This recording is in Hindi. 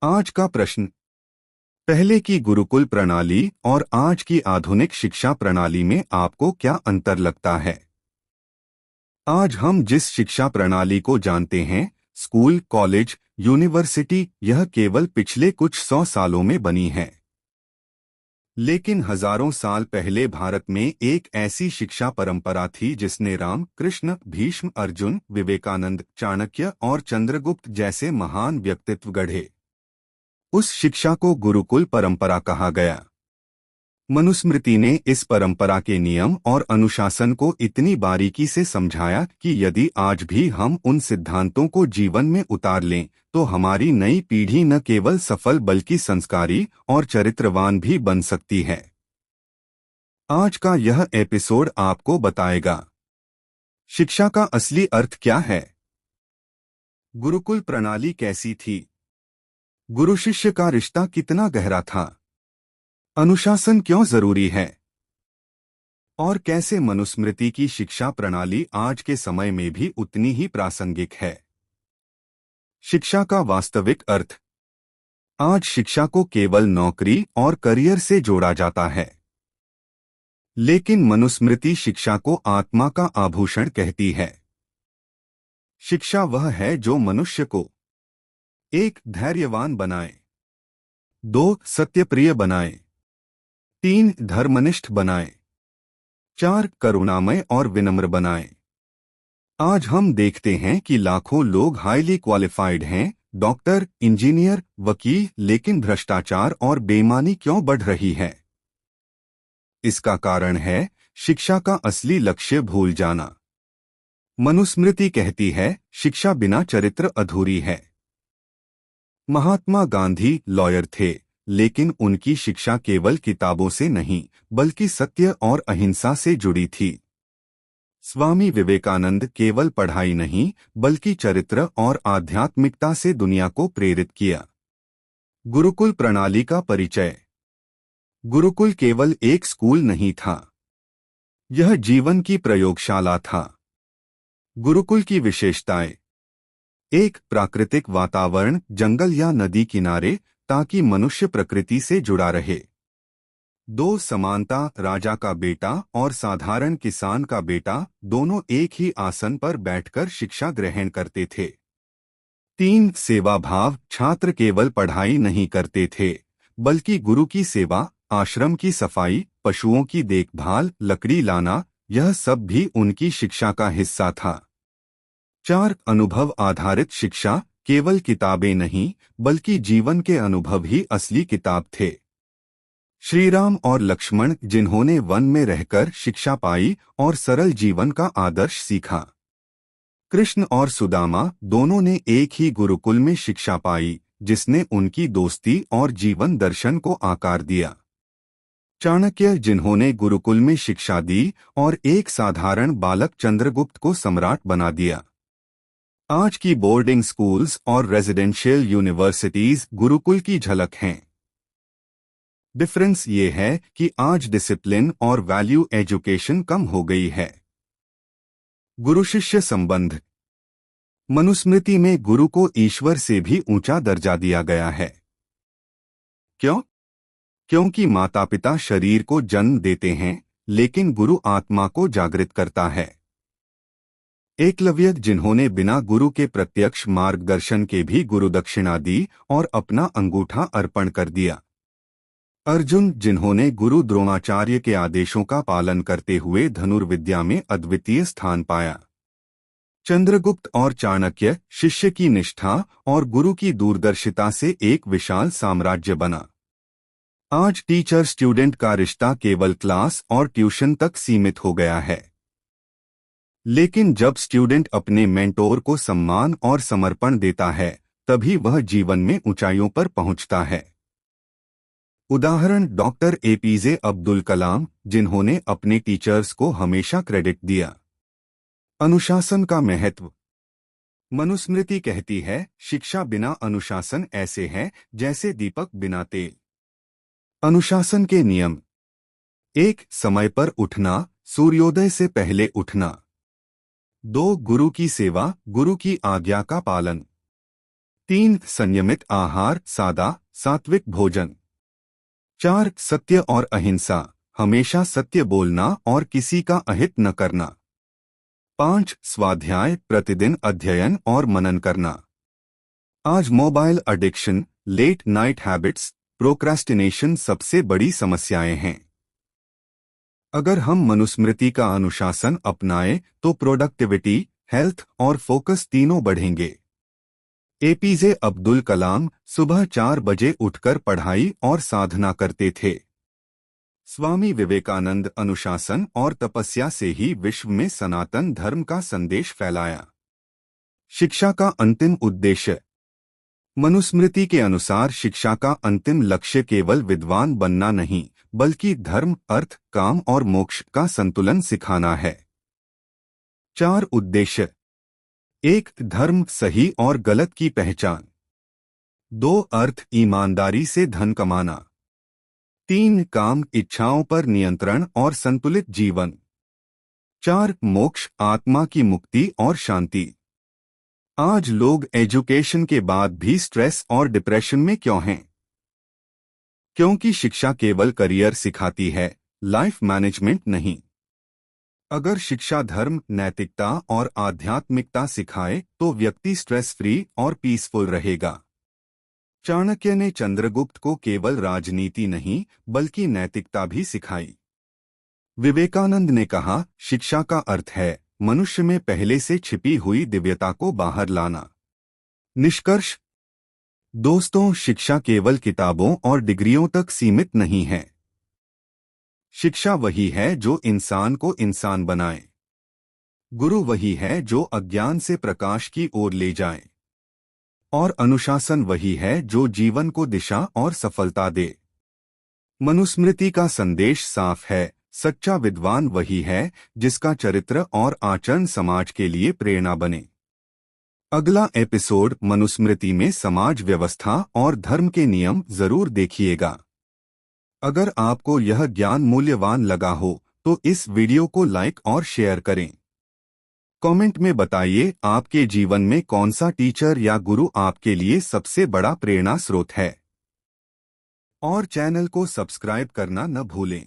आज का प्रश्न। पहले की गुरुकुल प्रणाली और आज की आधुनिक शिक्षा प्रणाली में आपको क्या अंतर लगता है? आज हम जिस शिक्षा प्रणाली को जानते हैं, स्कूल, कॉलेज, यूनिवर्सिटी, यह केवल पिछले कुछ 100 सालों में बनी है। लेकिन हजारों साल पहले भारत में एक ऐसी शिक्षा परंपरा थी जिसने राम, कृष्ण, भीष्म, अर्जुन, विवेकानंद, चाणक्य और चंद्रगुप्त जैसे महान व्यक्तित्व गढ़े। उस शिक्षा को गुरुकुल परंपरा कहा गया। मनुस्मृति ने इस परंपरा के नियम और अनुशासन को इतनी बारीकी से समझाया कि यदि आज भी हम उन सिद्धांतों को जीवन में उतार लें तो हमारी नई पीढ़ी न केवल सफल बल्कि संस्कारी और चरित्रवान भी बन सकती है। आज का यह एपिसोड आपको बताएगा शिक्षा का असली अर्थ क्या है, गुरुकुल प्रणाली कैसी थी, गुरु शिष्य का रिश्ता कितना गहरा था, अनुशासन क्यों जरूरी है, और कैसे मनुस्मृति की शिक्षा प्रणाली आज के समय में भी उतनी ही प्रासंगिक है। शिक्षा का वास्तविक अर्थ। आज शिक्षा को केवल नौकरी और करियर से जोड़ा जाता है, लेकिन मनुस्मृति शिक्षा को आत्मा का आभूषण कहती है। शिक्षा वह है जो मनुष्य को 1. धैर्यवान बनाए, 2. सत्यप्रिय बनाए, 3. धर्मनिष्ठ बनाए, 4. करुणामय और विनम्र बनाए। आज हम देखते हैं कि लाखों लोग हाईली क्वालिफाइड हैं, डॉक्टर, इंजीनियर, वकील, लेकिन भ्रष्टाचार और बेईमानी क्यों बढ़ रही है? इसका कारण है शिक्षा का असली लक्ष्य भूल जाना। मनुस्मृति कहती है, शिक्षा बिना चरित्र अधूरी है। महात्मा गांधी लॉयर थे, लेकिन उनकी शिक्षा केवल किताबों से नहीं बल्कि सत्य और अहिंसा से जुड़ी थी। स्वामी विवेकानंद केवल पढ़ाई नहीं बल्कि चरित्र और आध्यात्मिकता से दुनिया को प्रेरित किया। गुरुकुल प्रणाली का परिचय। गुरुकुल केवल एक स्कूल नहीं था, यह जीवन की प्रयोगशाला था। गुरुकुल की विशेषताएं। 1. प्राकृतिक वातावरण, जंगल या नदी किनारे, ताकि मनुष्य प्रकृति से जुड़ा रहे। 2. समानता, राजा का बेटा और साधारण किसान का बेटा दोनों एक ही आसन पर बैठकर शिक्षा ग्रहण करते थे। 3. सेवा भाव, छात्र केवल पढ़ाई नहीं करते थे बल्कि गुरु की सेवा, आश्रम की सफाई, पशुओं की देखभाल, लकड़ी लाना, यह सब भी उनकी शिक्षा का हिस्सा था। 4. अनुभव आधारित शिक्षा, केवल किताबें नहीं बल्कि जीवन के अनुभव ही असली किताब थे। श्री राम और लक्ष्मण जिन्होंने वन में रहकर शिक्षा पाई और सरल जीवन का आदर्श सीखा। कृष्ण और सुदामा दोनों ने एक ही गुरुकुल में शिक्षा पाई जिसने उनकी दोस्ती और जीवन दर्शन को आकार दिया। चाणक्य जिन्होंने गुरुकुल में शिक्षा दी और एक साधारण बालक चंद्रगुप्त को सम्राट बना दिया। आज की बोर्डिंग स्कूल्स और रेजिडेंशियल यूनिवर्सिटीज गुरुकुल की झलक हैं। डिफरेंस ये है कि आज डिसिप्लिन और वैल्यू एजुकेशन कम हो गई है। गुरु शिष्य संबंध। मनुस्मृति में गुरु को ईश्वर से भी ऊंचा दर्जा दिया गया है। क्यों? क्योंकि माता पिता शरीर को जन्म देते हैं, लेकिन गुरु आत्मा को जागृत करता है। एकलव्य जिन्होंने बिना गुरु के प्रत्यक्ष मार्गदर्शन के भी गुरुदक्षिणा दी और अपना अंगूठा अर्पण कर दिया। अर्जुन जिन्होंने गुरु द्रोणाचार्य के आदेशों का पालन करते हुए धनुर्विद्या में अद्वितीय स्थान पाया। चंद्रगुप्त और चाणक्य शिष्य की निष्ठा और गुरु की दूरदर्शिता से एक विशाल साम्राज्य बना। आज टीचर स्टूडेंट का रिश्ता केवल क्लास और ट्यूशन तक सीमित हो गया है। लेकिन जब स्टूडेंट अपने मेंटोर को सम्मान और समर्पण देता है, तभी वह जीवन में ऊंचाइयों पर पहुंचता है। उदाहरण डॉक्टर एपीजे अब्दुल कलाम, जिन्होंने अपने टीचर्स को हमेशा क्रेडिट दिया। अनुशासन का महत्व। मनुस्मृति कहती है, शिक्षा बिना अनुशासन ऐसे है जैसे दीपक बिना तेल। अनुशासन के नियम। 1. समय पर उठना, सूर्योदय से पहले उठना। 2. गुरु की सेवा, गुरु की आज्ञा का पालन। 3 संयमित आहार, सादा सात्विक भोजन। 4 सत्य और अहिंसा, हमेशा सत्य बोलना और किसी का अहित न करना। 5 स्वाध्याय, प्रतिदिन अध्ययन और मनन करना। आज mobile addiction, late night habits, procrastination सबसे बड़ी समस्याएं हैं। अगर हम मनुस्मृति का अनुशासन अपनाएं तो प्रोडक्टिविटी, हेल्थ और फोकस तीनों बढ़ेंगे। एपीजे अब्दुल कलाम सुबह 4 बजे उठकर पढ़ाई और साधना करते थे। स्वामी विवेकानंद अनुशासन और तपस्या से ही विश्व में सनातन धर्म का संदेश फैलाया। शिक्षा का अंतिम उद्देश्य। मनुस्मृति के अनुसार शिक्षा का अंतिम लक्ष्य केवल विद्वान बनना नहीं, बल्कि धर्म, अर्थ, काम और मोक्ष का संतुलन सिखाना है। 4 उद्देश्य। 1 धर्म, सही और गलत की पहचान। 2 अर्थ, ईमानदारी से धन कमाना। 3 काम, इच्छाओं पर नियंत्रण और संतुलित जीवन। 4 मोक्ष, आत्मा की मुक्ति और शांति। आज लोग एजुकेशन के बाद भी स्ट्रेस और डिप्रेशन में क्यों हैं? क्योंकि शिक्षा केवल करियर सिखाती है, लाइफ मैनेजमेंट नहीं। अगर शिक्षा धर्म, नैतिकता और आध्यात्मिकता सिखाए तो व्यक्ति स्ट्रेस फ्री और पीसफुल रहेगा। चाणक्य ने चंद्रगुप्त को केवल राजनीति नहीं, बल्कि नैतिकता भी सिखाई। विवेकानंद ने कहा, शिक्षा का अर्थ है मनुष्य में पहले से छिपी हुई दिव्यता को बाहर लाना। निष्कर्ष। दोस्तों, शिक्षा केवल किताबों और डिग्रियों तक सीमित नहीं है। शिक्षा वही है जो इंसान को इंसान बनाए। गुरु वही है जो अज्ञान से प्रकाश की ओर ले जाए। और अनुशासन वही है जो जीवन को दिशा और सफलता दे। मनुस्मृति का संदेश साफ है, सच्चा विद्वान वही है जिसका चरित्र और आचरण समाज के लिए प्रेरणा बने। अगला एपिसोड मनुस्मृति में समाज व्यवस्था और धर्म के नियम जरूर देखिएगा। अगर आपको यह ज्ञान मूल्यवान लगा हो तो इस वीडियो को लाइक और शेयर करें। कमेंट में बताइए आपके जीवन में कौन सा टीचर या गुरु आपके लिए सबसे बड़ा प्रेरणा स्रोत है। और चैनल को सब्सक्राइब करना न भूलें।